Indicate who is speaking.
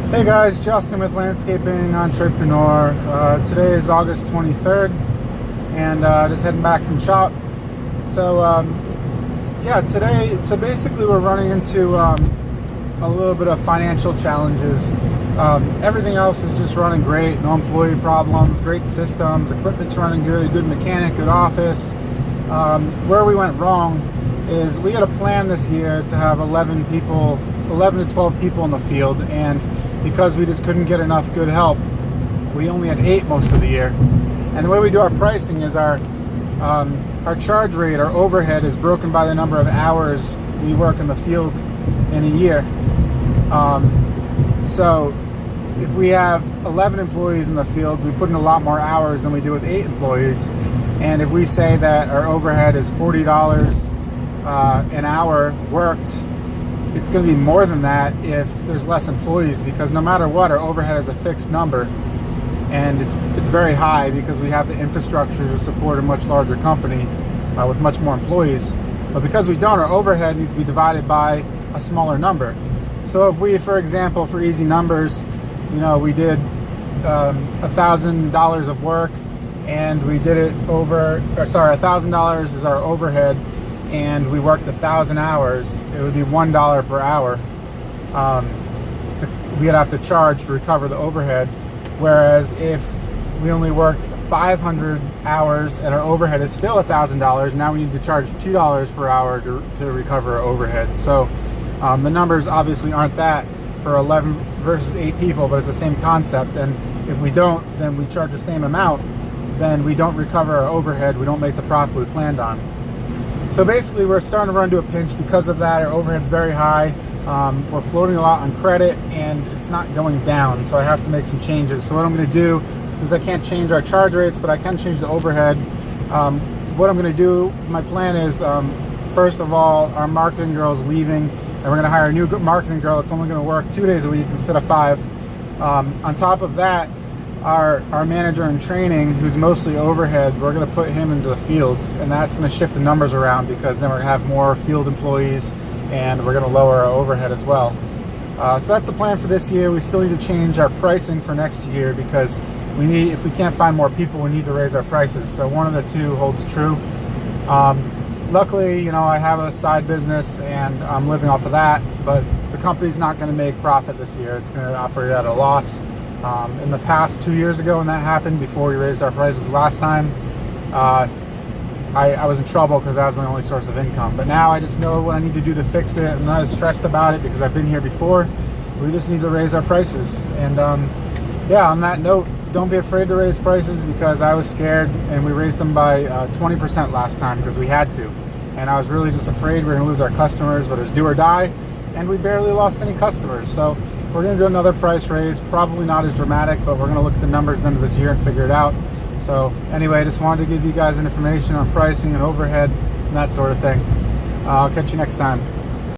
Speaker 1: Hey guys, Justin with Landscaping Entrepreneur. Today is August 23rd and just heading back from shop. So so basically we're running into a little bit of financial challenges. Everything else is just running great, no employee problems, great systems, equipment's running good, good mechanic, good office. Where we went wrong is we had a plan this year to have 11 to 12 people in the field, and because we just couldn't get enough good help, we only had 8 most of the year. And the way we do our pricing is our charge rate, our overhead, is broken by the number of hours we work in the field in a year. So if we have 11 employees in the field, we put in a lot more hours than we do with 8 employees. And if we say that our overhead is $40 an hour worked, it's going to be more than that if there's less employees, because no matter what, our overhead is a fixed number, and it's very high because we have the infrastructure to support a much larger company with much more employees. But because we don't, our overhead needs to be divided by a smaller number. So if we, for example, for easy numbers, we did $1,000 of work, and we did it $1,000 is our overhead, and we worked 1,000 hours, it would be $1 per hour we'd have to charge to recover the overhead. Whereas if we only worked 500 hours and our overhead is still $1,000, now we need to charge $2 per hour to recover our overhead. So the numbers obviously aren't that for 11 versus 8 people, but it's the same concept. And if we don't, then we charge the same amount, then we don't recover our overhead, we don't make the profit we planned on. So basically we're starting to run into a pinch because of that. Our overhead's very high. We're floating a lot on credit and it's not going down, so I have to make some changes. So what I'm going to do, since I can't change our charge rates, but I can change the overhead, what I'm going to do, my plan is, first of all, our marketing girl is leaving, and we're going to hire a new marketing girl that's only going to work 2 days a week instead of 5. On top of that, our manager in training, who's mostly overhead, we're going to put him into the field, and that's going to shift the numbers around, because then we're going to have more field employees and we're going to lower our overhead as well. So that's the plan for this year. We still need to change our pricing for next year, because if we can't find more people, we need to raise our prices. So one of the two holds true. Luckily, I have a side business and I'm living off of that, but the company's not going to make profit this year. It's going to operate at a loss. In the past 2 years ago, when that happened, before we raised our prices last time, I was in trouble because that was my only source of income. But now I just know what I need to do to fix it. I'm not as stressed about it because I've been here before. We just need to raise our prices. And on that note, don't be afraid to raise prices, because I was scared and we raised them by 20% last time because we had to. And I was really just afraid we were going to lose our customers, but it was do or die, and we barely lost any customers. So we're going to do another price raise, probably not as dramatic, but we're going to look at the numbers at the end of this year and figure it out. So anyway, I just wanted to give you guys information on pricing and overhead and that sort of thing. I'll catch you next time.